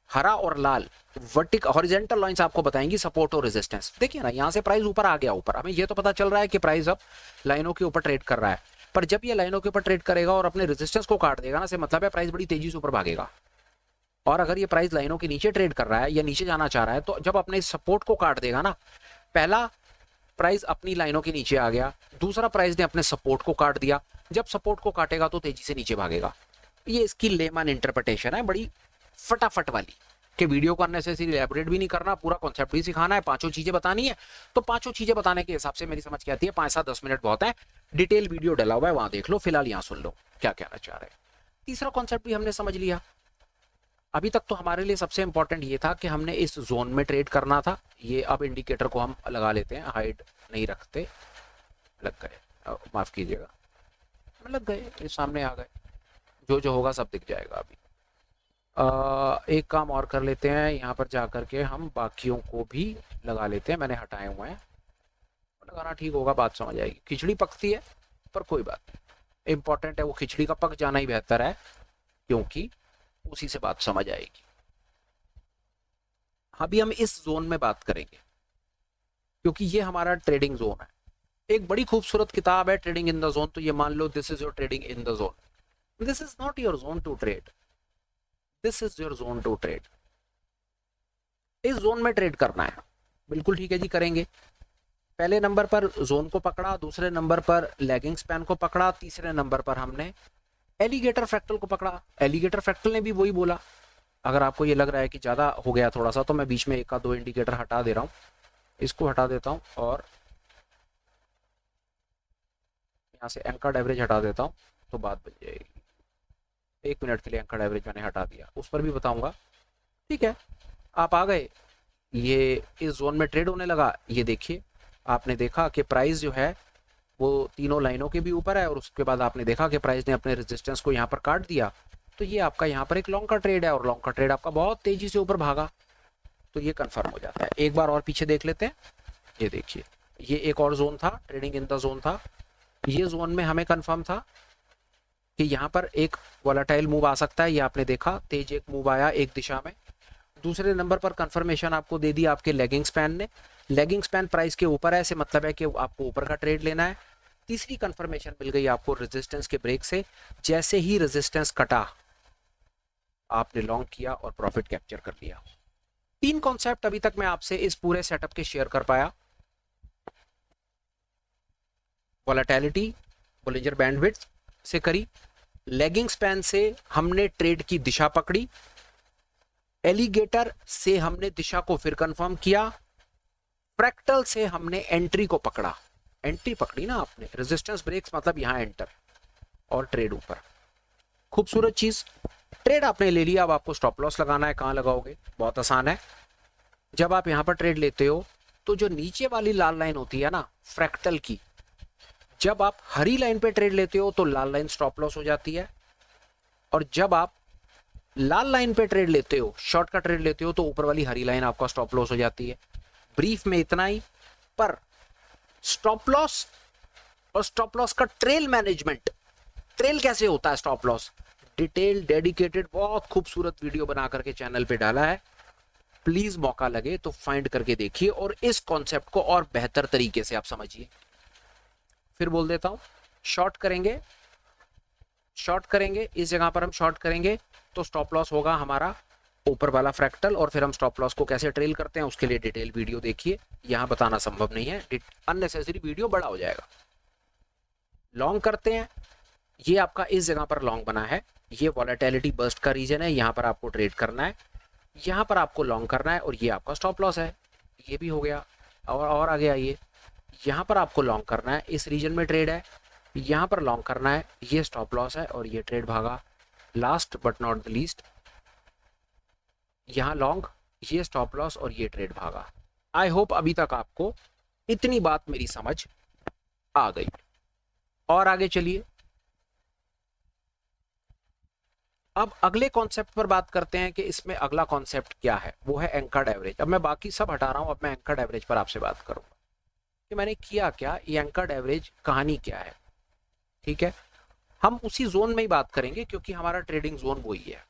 हरा और लाल वर्टिकल हॉरिजॉन्टल लाइंस आपको बताएंगी सपोर्ट और रेजिस्टेंस। देखिए ना, यहाँ से प्राइस ऊपर आ गया, ऊपर हमें ये तो पता चल रहा है कि प्राइस अब लाइनों के ऊपर ट्रेड कर रहा है, पर जब ये लाइनों के ऊपर ट्रेड करेगा और अपने रेजिस्टेंस को काट देगा ना, से मतलब है प्राइस बड़ी तेजी से ऊपर भागेगा। और अगर ये प्राइस लाइनों के नीचे ट्रेड कर रहा है या नीचे जाना चाह रहा है, तो जब अपने सपोर्ट को काट देगा ना, पहला प्राइस अपनी लाइनों के नीचे आ गया, दूसरा प्राइस ने अपने सपोर्ट को काट दिया, जब सपोर्ट को काटेगा तो तेजी से नीचे भागेगा। ये इसकी लेमन इंटरप्रिटेशन है, बड़ी फटाफट वाली, कि वीडियो को अननेसेसरी एलैबोरेट भी नहीं करना, पूरा कॉन्सेप्ट भी सिखाना है, पांचों चीजें बतानी है। तो पांचों चीजें बताने के हिसाब से मेरी समझ के आती है 5-7-10 मिनट बहुत है, डिटेल वीडियो डला हुआ है, वहां देख लो, फिलहाल यहाँ सुन लो क्या कहना चाह रहे हैं। तीसरा कॉन्सेप्ट भी हमने समझ लिया। अभी तक तो हमारे लिए सबसे इंपॉर्टेंट ये था कि हमने इस जोन में ट्रेड करना था। ये अब इंडिकेटर को हम लगा लेते हैं, हाइड नहीं रखते, लग गए, माफ कीजिएगा, लग गए, ये सामने आ गए, जो जो होगा सब दिख जाएगा। अभी एक काम और कर लेते हैं, यहाँ पर जा करके हम बाकियों को भी लगा लेते हैं, मैंने हटाए हुए हैं, लगाना ठीक होगा, बात समझ आएगी। खिचड़ी पकती है पर कोई बात नहीं, इंपॉर्टेंट है वो खिचड़ी का पक जाना ही बेहतर है, क्योंकि उसी से बात समझ आएगी। अभी हम इस जोन में बात करेंगे, क्योंकि ये हमारा ट्रेडिंग जोन है। एक बड़ी खूबसूरत किताब है ट्रेडिंग इन द जोन, तो ये मान लो this is your trading in the zone. This is not your zone to trade, this is your zone to trade. इस जोन में ट्रेड करना है, बिल्कुल ठीक है जी, करेंगे। पहले नंबर पर जोन को पकड़ा, दूसरे नंबर पर लैगिंग स्पैन को पकड़ा, तीसरे नंबर पर हमने एलिगेटर फ्रैक्टल को पकड़ा। एलिगेटर फ्रैक्टल ने भी वही बोला। अगर आपको ये लग रहा है कि ज़्यादा हो गया थोड़ा सा, तो मैं बीच में एक का दो इंडिकेटर हटा दे रहा हूँ, इसको हटा देता हूँ और यहाँ से एंकर्ड एवरेज हटा देता हूँ, तो बात बन जाएगी। 1 मिनट के लिए एंकर्ड एवरेज मैंने हटा दिया, उस पर भी बताऊंगा, ठीक है। आप आ गए, ये इस जोन में ट्रेड होने लगा। ये देखिए, आपने देखा कि प्राइस जो है वो तीनों लाइनों के भी ऊपर है, और उसके बाद आपने देखा कि प्राइस ने अपने रेजिस्टेंस को यहाँ पर काट दिया। तो ये आपका यहाँ पर एक लॉन्ग का ट्रेड है, और लॉन्ग का ट्रेड आपका बहुत तेजी से ऊपर भागा, तो ये कंफर्म हो जाता है। एक बार और पीछे देख लेते हैं। ये देखिए, ये एक और जोन था, ट्रेडिंग इन द जोन था। ये जोन में हमें कंफर्म था कि यहाँ पर एक वोलेटाइल मूव आ सकता है, ये आपने देखा, तेज एक मूव आया एक दिशा में। दूसरे नंबर पर कंफर्मेशन आपको दे दी आपके लेगिंग स्पैन ने, लेगिंग स्पैन प्राइस के ऊपर है, ऐसे मतलब है कि आपको ऊपर का ट्रेड लेना है। तीसरी कंफर्मेशन मिल गई आपको रेजिस्टेंस के ब्रेक से, जैसे ही रेजिस्टेंस कटा आपने लॉन्ग किया और प्रॉफिट कैप्चर कर लिया। 3 कॉन्सेप्ट अभी तक मैं आपसे इस पूरे सेटअप के शेयर कर पाया। वोलेटिलिटी बोलिंजर बैंडविड्थ से करी, लेगिंग स्पैन से हमने ट्रेड की दिशा पकड़ी, एलिगेटर से हमने दिशा को फिर कंफर्म किया, फ्रैक्टल से हमने एंट्री को पकड़ा, एंट्री पकड़ी ना आपने, रेजिस्टेंस ब्रेक्स मतलब यहां एंटर, और ट्रेड ऊपर। खूबसूरत चीज, ट्रेड आपने ले लिया, अब आपको स्टॉप लॉस लगाना है। कहां लगाओगे? बहुत आसान है। जब आप यहां पर ट्रेड लेते हो तो जो नीचे वाली लाल लाइन होती है ना फ्रैक्टल की, जब आप हरी लाइन पे ट्रेड लेते हो तो लाल लाइन स्टॉप लॉस हो जाती है, और जब आप लाल लाइन पे ट्रेड लेते हो, शॉर्ट का ट्रेड लेते हो, तो ऊपर वाली हरी लाइन आपका स्टॉप लॉस हो जाती है। ब्रीफ में इतना ही, पर स्टॉप लॉस और स्टॉप लॉस का ट्रेल मैनेजमेंट, ट्रेल कैसे होता है स्टॉप लॉस, डिटेल डेडिकेटेड बहुत खूबसूरत वीडियो बना करके चैनल पे डाला है। प्लीज मौका लगे तो फाइंड करके देखिए, और इस कॉन्सेप्ट को और बेहतर तरीके से आप समझिए। फिर बोल देता हूं, शॉर्ट करेंगे, शॉर्ट करेंगे, इस जगह पर हम शॉर्ट करेंगे तो स्टॉप लॉस होगा हमारा ऊपर वाला फ्रैक्टल, और फिर हम स्टॉप लॉस को कैसे ट्रेल करते हैं उसके लिए डिटेल वीडियो देखिए, यहां बताना संभव नहीं है, अननेसेसरी वीडियो बड़ा हो जाएगा। लॉन्ग करते हैं, ये आपका इस जगह पर लॉन्ग बना है, ये वोलेटिलिटी बर्स्ट का रीजन है, यहां पर आपको ट्रेड करना है, यहां पर आपको लॉन्ग करना है, और ये आपका स्टॉप लॉस है, ये भी हो गया। और आगे आइए, यहां पर आपको लॉन्ग करना है, इस रीजन में ट्रेड है, यहां पर लॉन्ग करना है, ये स्टॉप लॉस है, और ये ट्रेड भागा। Last but not the least, यहां लॉन्ग, ये स्टॉप लॉस, और ये ट्रेड भागा। आई होप अभी तक आपको इतनी बात मेरी समझ आ गई। और आगे चलिए, अब अगले कॉन्सेप्ट पर बात करते हैं कि इसमें अगला कॉन्सेप्ट क्या है, वो है एंकर्ड एवरेज। अब मैं बाकी सब हटा रहा हूं, अब मैं एंकर्ड एवरेज पर आपसे बात करूंगा कि मैंने किया क्या, ये एंकर्ड एवरेज कहानी क्या है, ठीक है। हम उसी जोन में ही बात करेंगे क्योंकि हमारा ट्रेडिंग जोन वही है,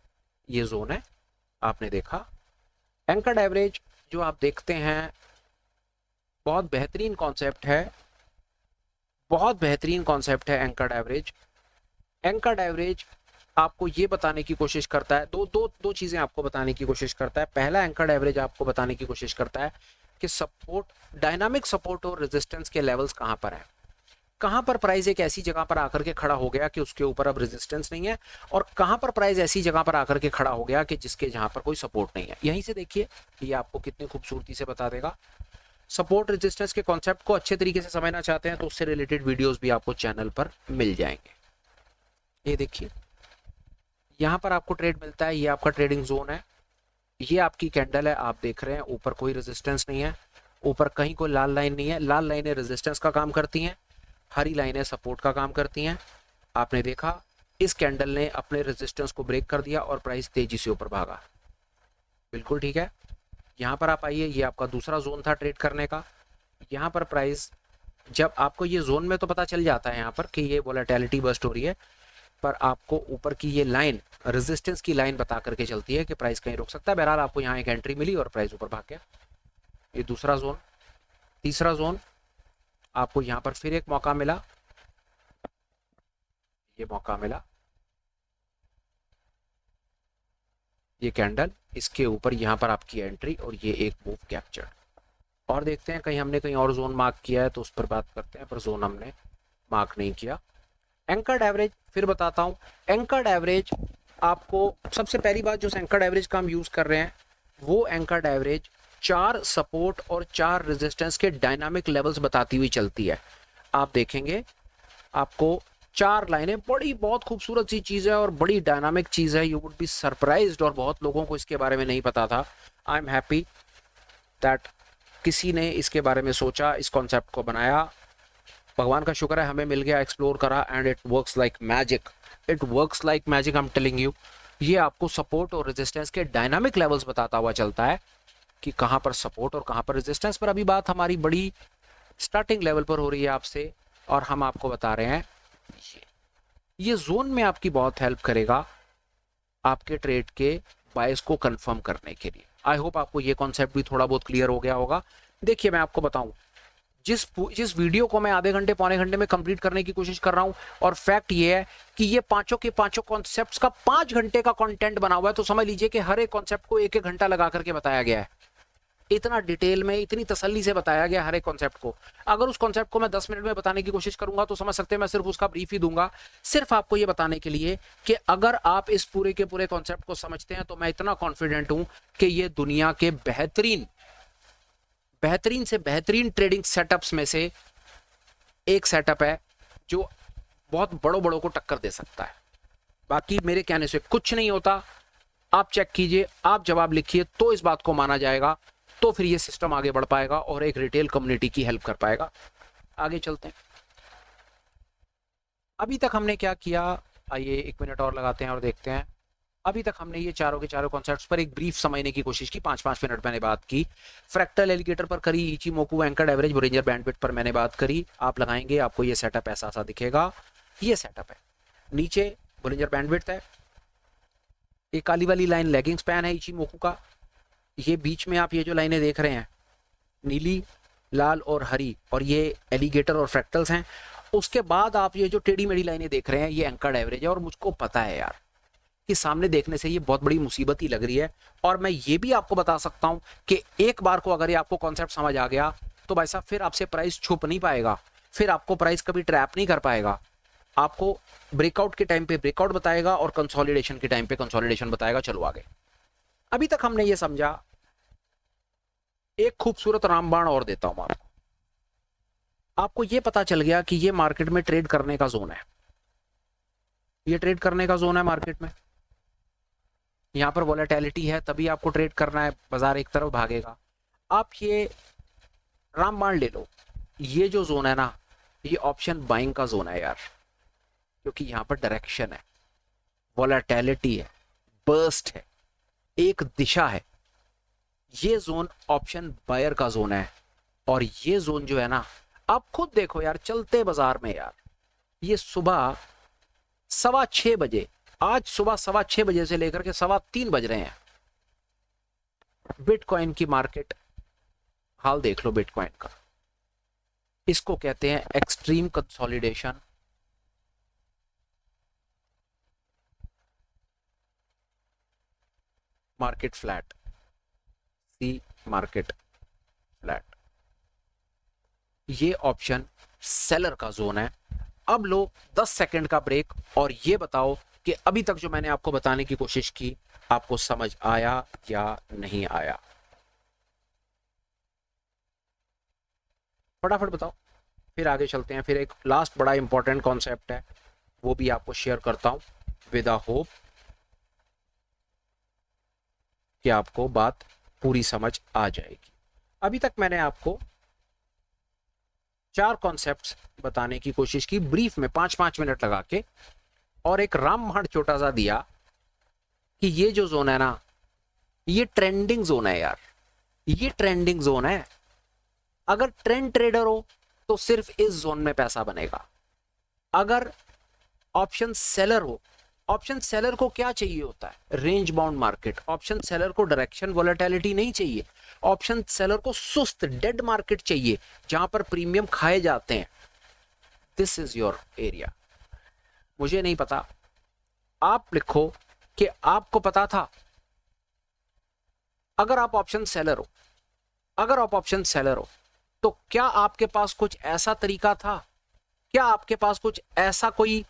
ये जोन है, आपने देखा। एंकर्ड एवरेज जो आप देखते हैं, बहुत बेहतरीन कॉन्सेप्ट है, बहुत बेहतरीन कॉन्सेप्ट है एंकर्ड एवरेज। एंकर्ड एवरेज आपको ये बताने की कोशिश करता है, दो चीजें आपको बताने की कोशिश करता है। पहला, एंकर्ड एवरेज आपको बताने की कोशिश करता है कि सपोर्ट, डायनामिक सपोर्ट और रेजिस्टेंस के लेवल्स कहां पर है, कहां पर प्राइस एक ऐसी जगह पर आकर के खड़ा हो गया कि उसके ऊपर अब रेजिस्टेंस नहीं है, और कहां पर प्राइस ऐसी जगह पर आकर के खड़ा हो गया कि जिसके जहां पर कोई सपोर्ट नहीं है। यहीं से देखिए, ये आपको कितनी खूबसूरती से बता देगा। सपोर्ट रेजिस्टेंस के कॉन्सेप्ट को अच्छे तरीके से समझना चाहते हैं तो उससे रिलेटेड वीडियोस भी आपको चैनल पर मिल जाएंगे। ये देखिए, यहां पर आपको ट्रेड मिलता है, ये आपका ट्रेडिंग जोन है, ये आपकी कैंडल है, आप देख रहे हैं ऊपर कोई रेजिस्टेंस नहीं है, ऊपर कहीं कोई लाल लाइन नहीं है। लाल लाइनें रेजिस्टेंस का काम करती हैं, हरी लाइनें सपोर्ट का काम करती हैं। आपने देखा इस कैंडल ने अपने रेजिस्टेंस को ब्रेक कर दिया और प्राइस तेजी से ऊपर भागा, बिल्कुल ठीक है। यहाँ पर आप आइए, ये आपका दूसरा जोन था ट्रेड करने का। यहाँ पर प्राइस, जब आपको ये जोन में तो पता चल जाता है यहाँ पर कि ये वोलेटिलिटी बस्ट हो रही है, पर आपको ऊपर की ये लाइन, रेजिस्टेंस की लाइन बता करके चलती है कि प्राइस कहीं रुक सकता है। बहरहाल आपको यहाँ एक एंट्री मिली और प्राइस ऊपर भाग गया। ये दूसरा जोन। तीसरा जोन, आपको यहाँ पर फिर एक मौका मिला, ये मौका मिला, ये कैंडल, इसके ऊपर यहाँ पर आपकी एंट्री और ये एक मूव कैप्चर। और देखते हैं कहीं हमने कहीं और जोन मार्क किया है तो उस पर बात करते हैं, पर जोन हमने मार्क नहीं किया। एंकर्ड एवरेज फिर बताता हूँ। एंकर्ड एवरेज आपको, सबसे पहली बात जो एंकर्ड एवरेज का हम यूज कर रहे हैं, वो एंकर्ड एवरेज 4 सपोर्ट और 4 रेजिस्टेंस के डायनामिक लेवल्स बताती हुई चलती है। आप देखेंगे आपको 4 लाइनें, बड़ी बहुत खूबसूरत सी चीज है और बड़ी डायनामिक चीज है। यू वुड बी सरप्राइज्ड, और बहुत लोगों को इसके बारे में नहीं पता था। आई एम हैप्पी दैट किसी ने इसके बारे में सोचा, इस कॉन्सेप्ट को बनाया। भगवान का शुक्र है हमें मिल गया, एक्सप्लोर करा, and it works like magic. It works like magic, I am telling you. ये आपको सपोर्ट और रेजिस्टेंस के डायनामिक लेवल्स बताता हुआ चलता है कि कहां पर सपोर्ट और कहां पर रेजिस्टेंस। पर अभी बात हमारी बड़ी स्टार्टिंग लेवल पर हो रही है आपसे, और हम आपको बता रहे हैं ये जोन में आपकी बहुत हेल्प करेगा आपके ट्रेड के बायस को कंफर्म करने के लिए। आई होप आपको ये कॉन्सेप्ट भी थोड़ा बहुत क्लियर हो गया होगा। देखिए, मैं आपको बताऊं, जिस वीडियो को मैं आधे घंटे पौने घंटे में कंप्लीट करने की कोशिश कर रहा हूं, और फैक्ट ये है कि ये पांचों के पांचों कॉन्सेप्ट्स का 5 घंटे का कंटेंट बना हुआ है, तो समझ लीजिए कि हर एक कॉन्सेप्ट को 1-1 घंटा लगा करके बताया गया है। इतना डिटेल में, इतनी तसल्ली से बताया गया हर एक कॉन्सेप्ट को। अगर उस कॉन्सेप्ट को मैं 10 मिनट में बताने की कोशिश करूंगा तो समझ सकते हैं मैं सिर्फ उसका ब्रीफ ही दूंगा, सिर्फ आपको ये बताने के लिए कि अगर आप इस पूरे के पूरे कॉन्सेप्ट को समझते हैं तो मैं इतना कॉन्फिडेंट हूं कि ये दुनिया के बेहतरीन से बेहतरीन ट्रेडिंग सेटअप्स में से एक सेटअप है जो बहुत बड़ों को टक्कर दे सकता है। बाकी मेरे कहने से कुछ नहीं होता, आप चेक कीजिए, आप जवाब लिखिए तो इस बात को माना जाएगा, तो फिर ये सिस्टम आगे बढ़ पाएगा और एक रिटेल कम्युनिटी की हेल्प कर पाएगा। आगे चलते हैं। अभी तक हमने क्या किया, आइए 1 मिनट और लगाते हैं और देखते हैं। अभी तक हमने ये चारों के चारों कॉन्सेप्ट्स पर एक ब्रीफ समझने की कोशिश की, 5-5 मिनट मैंने बात की। फ्रैक्टल एलिगेटर पर करी, Ichimoku, anchored average, Bollinger bandwidth पर मैंने बात करी। आप लगाएंगे, आपको ये सेटअप ऐसा दिखेगा। ये सेटअप है, नीचे बोलिंजर बैंडविड्थ है, ये काली वाली लाइन लैगिंग स्पैन है इचिमोकू का, ये बीच में आप ये जो लाइनें देख रहे हैं, नीली, लाल और हरी, और ये एलिगेटर और फ्रैक्टल्स हैं। उसके बाद आप ये जो टेढ़ी मेढ़ी लाइनें देख रहे हैं, ये एंकर्ड एवरेज है। और मुझको पता है यार कि सामने देखने से ये बहुत बड़ी मुसीबत ही लग रही है, और मैं ये भी आपको बता सकता हूं कि एक बार को अगर ये आपको कॉन्सेप्ट समझ आ गया तो भाई साहब फिर आपसे प्राइस छुप नहीं पाएगा, फिर आपको प्राइस कभी ट्रैप नहीं कर पाएगा। आपको ब्रेकआउट के टाइम पे ब्रेकआउट बताएगा और कंसोलिडेशन के टाइम पे कंसोलिडेशन बताएगा। चलो आगे। अभी तक हमने ये समझा, एक खूबसूरत रामबाण और देता हूं आपको ये पता चल गया कि ये मार्केट में ट्रेड करने का जोन है, ये ट्रेड करने का जोन है मार्केट में। यहां पर वोलेटिलिटी है, तभी आपको ट्रेड करना है, बाजार एक तरफ भागेगा। आप ये रामबाण ले लो, ये जो जोन है ना, ये ऑप्शन बाइंग का जोन है यार, क्योंकि यहां पर डायरेक्शन है, वोलेटिलिटी है, बर्स्ट है, एक दिशा है। ये जोन ऑप्शन बायर का जोन है। और ये जोन जो है ना, आप खुद देखो यार, चलते बाजार में यार, ये सुबह 6:15 आज सुबह 6:15 से लेकर के 3:15 बज रहे हैं। बिटकॉइन की मार्केट हाल देख लो बिटकॉइन का। इसको कहते हैं एक्सट्रीम कंसोलिडेशन। मार्केट फ्लैट, सी मार्केट फ्लैट। ये ऑप्शन सेलर का जोन है। अब लो 10 सेकंड का ब्रेक और ये बताओ कि अभी तक जो मैंने आपको बताने की कोशिश की आपको समझ आया या नहीं आया। फटाफट बताओ, फिर आगे चलते हैं। फिर एक लास्ट बड़ा इंपॉर्टेंट कॉन्सेप्ट है, वो भी आपको शेयर करता हूं विद अ होप कि आपको बात पूरी समझ आ जाएगी। अभी तक मैंने आपको 4 कॉन्सेप्ट्स बताने की कोशिश की ब्रीफ में 5-5 मिनट लगा के, और एक रामबाण छोटा सा दिया कि ये जो जोन है ना, ये ट्रेंडिंग जोन है यार, ये ट्रेंडिंग जोन है। अगर ट्रेंड ट्रेडर हो तो सिर्फ इस जोन में पैसा बनेगा। अगर ऑप्शन सेलर हो, ऑप्शन सेलर को क्या चाहिए होता है? Range bound market. Option seller को डायरेक्शन वोलेटिलिटी नहीं चाहिए। ऑप्शन सेलर को सुस्त डेड मार्केट चाहिए जहां पर प्रीमियम खाए जाते हैं। This is your area. मुझे नहीं पता, आप लिखो कि आपको पता था। अगर आप ऑप्शन सेलर हो, अगर आप ऑप्शन सेलर हो तो क्या आपके पास कुछ ऐसा तरीका था, क्या आपके पास कुछ ऐसा कोई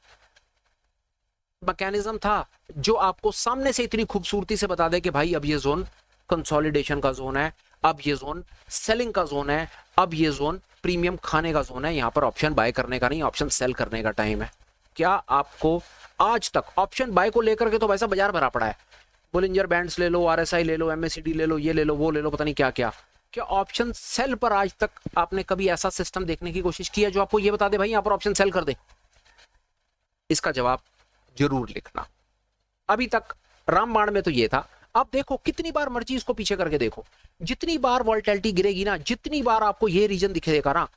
मैकेनिज्म था जो आपको सामने से इतनी खूबसूरती से बता दे कि भाई अब ये जोन कंसोलिडेशन का जोन है, अब ये जोन सेलिंग का जोन है, अब ये जोन प्रीमियम खाने का जोन है, यहां पर ऑप्शन बाय करने का नहीं, ऑप्शन सेल करने का टाइम है। क्या आपको आज तक ऑप्शन बाय को लेकर के तो वैसा बाजार भरा पड़ा है, बोलिंजर बैंड्स ले लो, आरएसआई ले लो, एमएसीडी ले लो, ये ले लो, वो ले लो, पता नहीं क्या क्या। क्या ऑप्शन सेल पर आज तक आपने कभी ऐसा सिस्टम देखने की कोशिश की है जो आपको ये बता दे भाई यहां पर ऑप्शन सेल कर दे? इसका जवाब जरूर लिखना। अभी तक रामबाण में तो ये था। अब देखो कितनी बार मर्जी इसको पीछे करके देखो, जितनी बार वोलेटिलिटी गिरेगी ना, जितनी बार आपको ये रीजन दिखेगा ना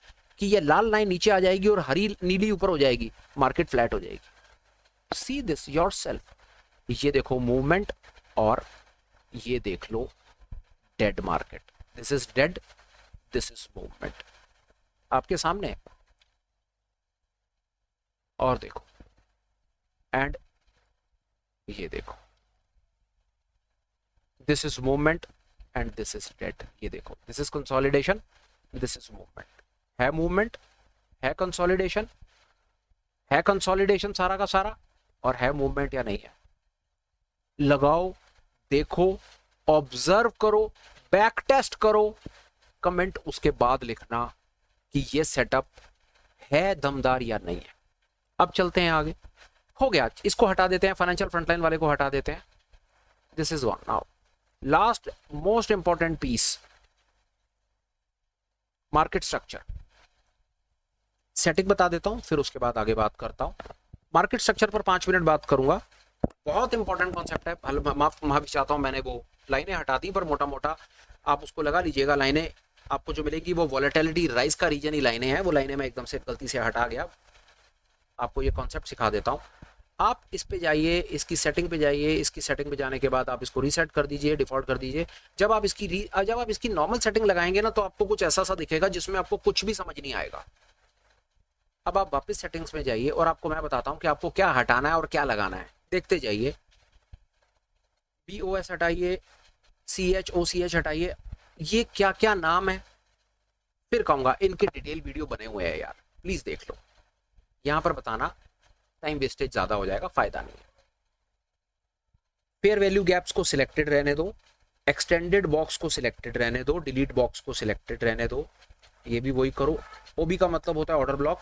कि ये लाल लाइन नीचे आ जाएगी और हरी नीली ऊपर हो जाएगी, मार्केट फ्लैट हो जाएगी। See this yourself. ये देखो मूवमेंट और ये देख लो dead market. This is dead, this is movement आपके सामने। और देखो एंड ये देखो, this is movement and this is dead. ये देखो, this is consolidation, this is movement. है मूवमेंट, है कंसोलिडेशन, है कंसोलिडेशन सारा का सारा, और है मूवमेंट या नहीं है? लगाओ, देखो, ऑब्जर्व करो, बैक टेस्ट करो, कमेंट उसके बाद लिखना कि ये सेटअप है दमदार या नहीं है। अब चलते हैं आगे। हो गया, इसको हटा देते हैं, फाइनेंशियल फ्रंटलाइन वाले को हटा देते हैं। This is one. Now last most important piece, market structure. Setting बता देता हूं, फिर उसके बाद आगे बात करता हूं। मार्केट स्ट्रक्चर पर 5 मिनट बात करूंगा। बहुत इंपॉर्टेंट कॉन्सेप्ट है। माफी चाहता हूं, मैंने वो लाइनें हटा दी, पर मोटा मोटा आप उसको लगा लीजिएगा। लाइनें आपको जो मिलेगी वो वोलेटिलिटी राइज का रीजन ही लाइनें हैं। वो लाइनें मैं एकदम से गलती से हटा गया। आपको ये कॉन्सेप्ट सिखा देता हूं। आप इस पे जाइए, इसकी सेटिंग पे जाइए, इसकी सेटिंग पे जाने के बाद आप इसको रीसेट कर दीजिए, डिफॉल्ट कर दीजिए। जब आप इसकी नॉर्मल सेटिंग लगाएंगे ना, तो आपको कुछ ऐसा सा दिखेगा जिसमें आपको कुछ भी समझ नहीं आएगा। अब आप वापस सेटिंग्स में जाइए और आपको मैं बताता हूं कि आपको क्या हटाना है और क्या लगाना है। देखते जाइए। BOS हटाइए, CHOCH हटाइए, ये क्या क्या नाम है फिर कहूंगा। इनके डिटेल वीडियो बने हुए हैं यार, प्लीज देख लो। यहां पर बताना टाइम वेस्टेज ज्यादा हो जाएगा, फायदा नहीं है। फेयर वैल्यू गैप्स को सिलेक्टेड रहने दो, एक्सटेंडेड बॉक्स को सिलेक्टेड रहने दो, डिलीट बॉक्स को सिलेक्टेड रहने दो। ये भी वही करो। OB का मतलब होता है ऑर्डर ब्लॉक,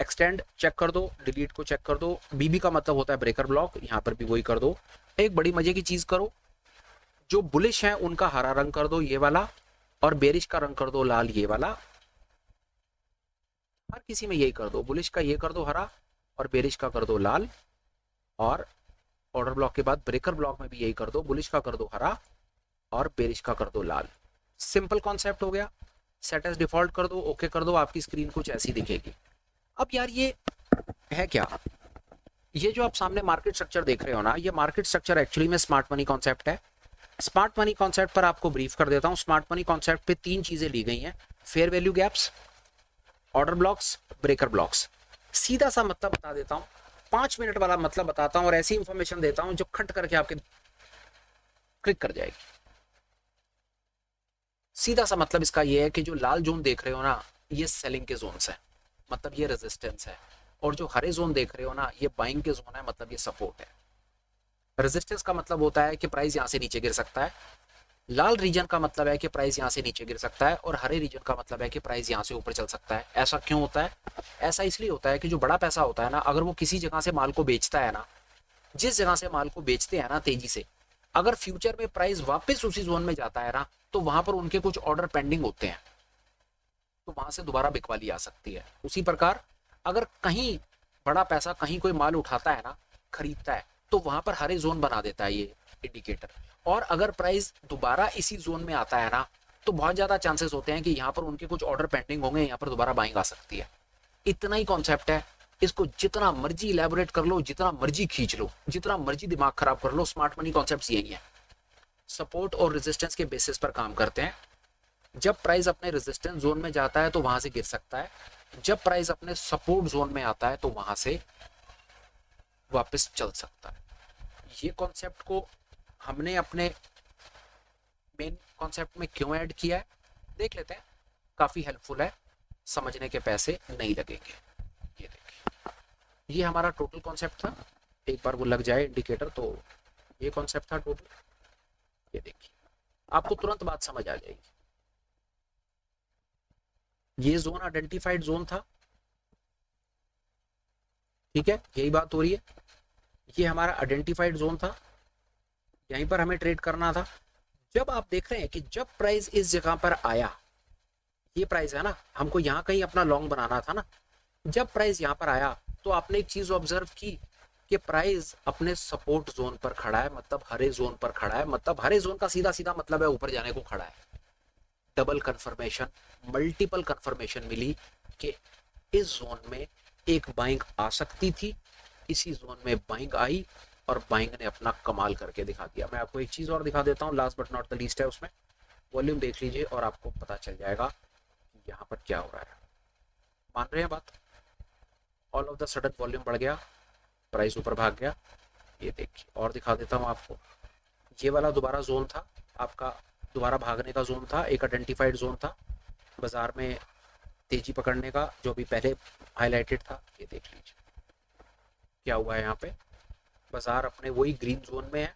एक्सटेंड चेक कर दो, डिलीट को चेक कर दो। BB का मतलब होता है ब्रेकर ब्लॉक, यहां पर भी वही कर दो। एक बड़ी मजे की चीज करो, जो बुलिश है उनका हरा रंग कर दो, ये वाला, और बेरिश का रंग कर दो लाल, ये वाला। हर किसी में यही कर दो, बुलिश का ये कर दो हरा और बेरिश का कर दो लाल, और ऑर्डर ब्लॉक के बाद ब्रेकर ब्लॉक में भी यही कर दो, बुलिश का कर दो हरा और बेरिश का कर दो लाल। सिंपल कॉन्सेप्ट हो गया। सेट एज डिफॉल्ट कर दो, ओके कर दो, आपकी स्क्रीन कुछ ऐसी दिखेगी। अब यार ये है क्या? ये जो आप सामने मार्केट स्ट्रक्चर देख रहे हो ना, ये मार्केट स्ट्रक्चर एक्चुअली में स्मार्ट मनी कॉन्सेप्ट है। स्मार्ट मनी कॉन्सेप्ट पर आपको ब्रीफ कर देता हूँ। स्मार्ट मनी कॉन्सेप्ट पे 3 चीजें ली गई हैं: fair value gaps, order blocks, breaker blocks. सीधा सा मतलब बता देता हूँ, 5 मिनट वाला मतलब बताता हूँ और ऐसी इंफॉर्मेशन देता हूँ जो खट करके आपके क्लिक कर जाएगी। सीधा सा मतलब इसका ये है कि जो लाल जोन देख रहे हो ना, ये सेलिंग के जोन्स है, मतलब ये रेजिस्टेंस है। और जो हरे जोन देख रहे हो ना, ये बाइंग के जोन है, मतलब ये सपोर्ट है। रेजिस्टेंस का मतलब होता है कि प्राइस यहाँ से नीचे गिर सकता है, लाल रीजन का मतलब है कि प्राइस यहाँ से नीचे गिर सकता है, और हरे रीजन का मतलब है कि प्राइस यहाँ से ऊपर चल सकता है। ऐसा क्यों होता है? ऐसा इसलिए होता है कि जो बड़ा पैसा होता है ना, अगर वो किसी जगह से माल को बेचता है ना, जिस जगह से माल को बेचते हैं ना तेजी से, अगर फ्यूचर में प्राइस वापस उसी जोन में जाता है ना, तो वहां पर उनके कुछ ऑर्डर पेंडिंग होते हैं, तो वहां से दोबारा बिकवाली आ सकती है। उसी प्रकार अगर कहीं बड़ा पैसा कहीं कोई माल उठाता है ना, खरीदता है, तो वहां पर हरे जोन बना देता है ये इंडिकेटर। और अगर प्राइस दोबारा इसी जोन में आता है ना, तो बहुत ज्यादा चांसेस होते हैं कि यहाँ पर उनके कुछ ऑर्डर पेंडिंग होंगे, यहाँ पर दोबारा बाइंग आ सकती है। इतना ही कॉन्सेप्ट है। इसको जितना मर्जी इलेबोरेट कर लो, जितना मर्जी खींच लो, जितना मर्जी दिमाग खराब कर लो, स्मार्ट मनी कॉन्सेप्ट यही है। सपोर्ट और रेजिस्टेंस के बेसिस पर काम करते हैं। जब प्राइस अपने रेजिस्टेंस जोन में जाता है तो वहां से गिर सकता है, जब प्राइस अपने सपोर्ट जोन में आता है तो वहां से वापस चल सकता है। ये कॉन्सेप्ट को हमने अपने मेन कॉन्सेप्ट में क्यों ऐड किया है, देख लेते हैं। काफी हेल्पफुल है, समझने के पैसे नहीं लगेंगे। ये देखिए, ये हमारा टोटल कॉन्सेप्ट था। एक बार वो लग जाए इंडिकेटर तो ये कॉन्सेप्ट था टोटल। ये देखिए, आपको तुरंत बात समझ आ जाएगी। ये जोन आइडेंटिफाइड जोन था, ठीक है, यही बात हो रही है। ये हमारा आइडेंटिफाइड जोन था, यहीं पर हमें ट्रेड करना था। जब आप देख रहे हैं कि जब प्राइस इस जगह पर आया, ये प्राइस है ना, हमको यहाँ कहीं अपना लॉन्ग बनाना था ना, जब प्राइस यहाँ पर आया तो आपने एक चीज ऑब्जर्व की कि प्राइस अपने सपोर्ट जोन पर खड़ा है, मतलब हरे जोन पर खड़ा है। मतलब हरे जोन का सीधा सीधा मतलब है ऊपर जाने को खड़ा है। डबल कंफर्मेशन, मल्टीपल कंफर्मेशन मिली कि इस जोन में एक बाइंग आ सकती थी, इसी जोन में बाइंग आई और बाइंग ने अपना कमाल करके दिखा दिया। मैं आपको एक चीज और दिखा देता हूँ, last but not the least है, उसमें वॉल्यूम देख लीजिए और आपको पता चल जाएगा यहाँ पर क्या हो रहा है। मान रहे हैं बात? All of the sudden volume बढ़ गया, प्राइस ऊपर भाग गया। ये देखिए, और दिखा देता हूँ आपको। ये वाला दोबारा जोन था आपका, दोबारा भागने का जोन था, एक आइडेंटिफाइड जोन था बाजार में तेजी पकड़ने का, जो भी पहले हाईलाइटेड था। ये देख लीजिए क्या हुआ है यहाँ पे। बाजार अपने वही ग्रीन जोन में है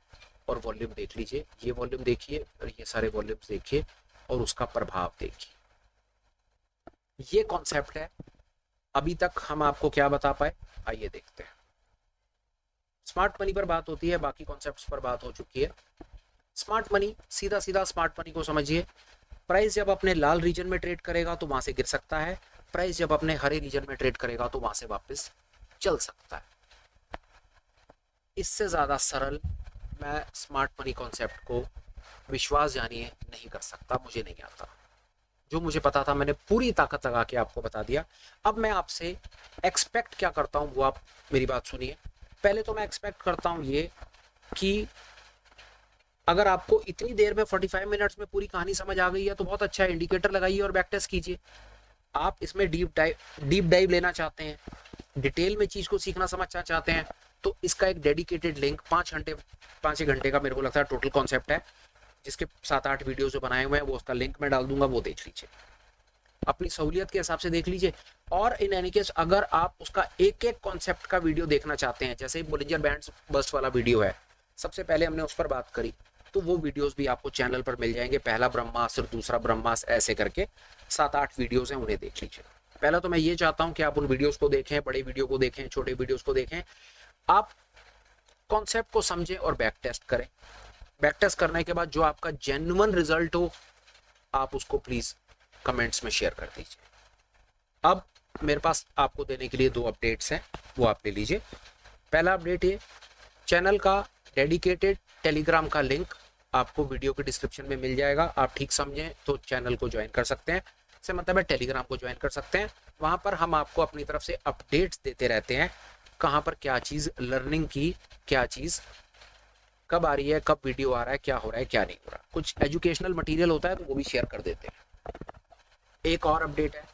और वॉल्यूम देख लीजिए, ये वॉल्यूम देखिए और ये सारे वॉल्यूम्स देखिए और उसका प्रभाव देखिए। ये कॉन्सेप्ट है। अभी तक हम आपको क्या बता पाए, आइए देखते हैं। स्मार्ट मनी पर बात होती है, बाकी कॉन्सेप्ट्स पर बात हो चुकी है। स्मार्ट मनी, सीधा सीधा स्मार्ट मनी को समझिए। प्राइस जब अपने लाल रीजन में ट्रेड करेगा तो वहां से गिर सकता है, प्राइस जब अपने हरे रीजन में ट्रेड करेगा तो वहां से वापस चल सकता है। इससे ज्यादा सरल मैं स्मार्ट मनी कॉन्सेप्ट को, विश्वास जानिए, नहीं कर सकता। मुझे नहीं आता, जो मुझे पता था मैंने पूरी ताकत लगा के आपको बता दिया। अब मैं आपसे एक्सपेक्ट क्या करता हूं वो आप मेरी बात सुनिए। पहले तो मैं एक्सपेक्ट करता हूं ये कि अगर आपको इतनी देर में 45 मिनट्स में पूरी कहानी समझ आ गई है तो बहुत अच्छा है, इंडिकेटर लगाइए और बैक टेस्ट कीजिए। आप इसमें डीप डाइव लेना चाहते हैं, डिटेल में चीज को सीखना समझना चाहते हैं, तो इसका एक डेडिकेटेड लिंक 5 घंटे का मेरे को लगता है टोटल कॉन्सेप्ट है, जिसके 7-8 वीडियो जो बनाए हुए हैं, वो उसका लिंक मैं डाल दूंगा, वो देख लीजिए, अपनी सहूलियत के हिसाब से देख लीजिए। और इन एनी केस अगर आप उसका एक एक कॉन्सेप्ट का वीडियो देखना चाहते हैं, जैसे बोलिंजर बैंड बस्ट वाला वीडियो है, सबसे पहले हमने उस पर बात करी, तो वो वीडियोस भी आपको चैनल पर मिल जाएंगे। पहला ब्रह्मास्त्र, दूसरा ब्रह्मास्त्र, ऐसे करके 7-8 वीडियोस हैं, उन्हें देख लीजिए। पहला तो मैं ये चाहता हूं कि आप उन वीडियोस को देखें, बड़े वीडियो को देखें, छोटे वीडियोस को देखें, आप कॉन्सेप्ट को समझें और बैक टेस्ट करें। बैक टेस्ट करने के बाद जो आपका जेन्युइन रिजल्ट हो, आप उसको प्लीज कमेंट्स में शेयर कर दीजिए। अब मेरे पास आपको देने के लिए 2 अपडेट्स हैं, वो आप ले लीजिए। पहला अपडेट ये, चैनल का डेडिकेटेड टेलीग्राम का लिंक आपको वीडियो के डिस्क्रिप्शन में मिल जाएगा। आप ठीक समझें तो चैनल को ज्वाइन कर सकते हैं, से मतलब है टेलीग्राम को ज्वाइन कर सकते हैं। वहां पर हम आपको अपनी तरफ से अपडेट्स देते रहते हैं, कहाँ पर क्या चीज़ लर्निंग की, क्या चीज़ कब आ रही है, कब वीडियो आ रहा है, क्या हो रहा है क्या नहीं हो रहा। कुछ एजुकेशनल मटेरियल होता है तो वो भी शेयर कर देते हैं। एक और अपडेट है,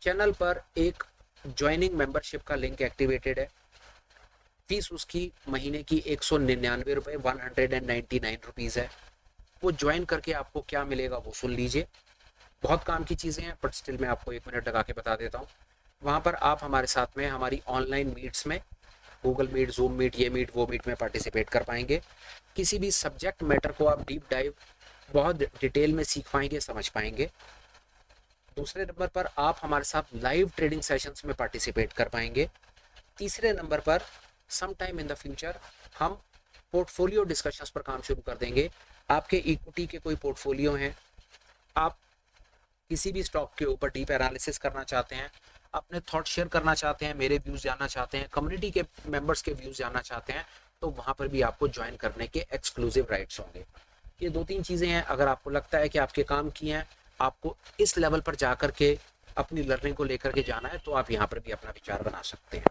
चैनल पर एक ज्वाइनिंग मेंबरशिप का लिंक एक्टिवेटेड है। फीस उसकी महीने की 199 रुपये, 199 रुपीज़ है। वो ज्वाइन करके आपको क्या मिलेगा वो सुन लीजिए। बहुत काम की चीज़ें हैं, बट स्टिल मैं आपको 1 मिनट लगा के बता देता हूँ। वहाँ पर आप हमारे साथ में हमारी ऑनलाइन मीट्स में, गूगल मीट, जूम मीट, ये मीट वो मीट में पार्टिसिपेट कर पाएंगे। किसी भी सब्जेक्ट मैटर को आप डीप डाइव बहुत डिटेल में सीख पाएंगे, समझ पाएंगे। दूसरे नंबर पर आप हमारे साथ लाइव ट्रेडिंग सेशंस में पार्टिसिपेट कर पाएंगे। तीसरे नंबर पर some time in the future हम पोर्टफोलियो डिस्कशंस पर काम शुरू कर देंगे। आपके इक्विटी के कोई पोर्टफोलियो हैं, आप किसी भी स्टॉक के ऊपर डीप एनालिसिस करना चाहते हैं, अपने थॉट शेयर करना चाहते हैं, मेरे व्यूज़ जानना चाहते हैं, कम्युनिटी के मेंबर्स के व्यूज़ जानना चाहते हैं, तो वहाँ पर भी आपको ज्वाइन करने के एक्सक्लूसिव राइट्स होंगे। ये 2-3 चीज़ें हैं, अगर आपको लगता है कि आपके काम की हैं, आपको इस लेवल पर जा कर के अपनी लर्निंग को लेकर के जाना है, तो आप यहाँ पर भी अपना विचार बना सकते हैं।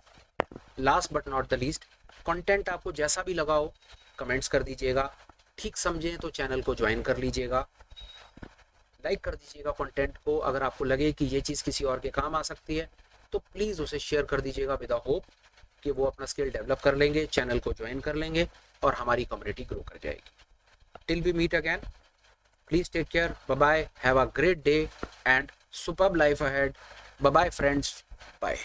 Last but not the least, content आपको जैसा भी लगा हो कमेंट्स कर दीजिएगा। ठीक समझें तो चैनल को ज्वाइन कर लीजिएगा, लाइक कर दीजिएगा कंटेंट को। अगर आपको लगे कि ये चीज़ किसी और के काम आ सकती है तो प्लीज़ उसे शेयर कर दीजिएगा विद द होप कि वो अपना स्किल डेवलप कर लेंगे, चैनल को ज्वाइन कर लेंगे और हमारी कम्युनिटी ग्रो कर जाएगी। Till we meet again, please take care, bye bye, have a great day and superb life ahead. Bye bye friends, bye.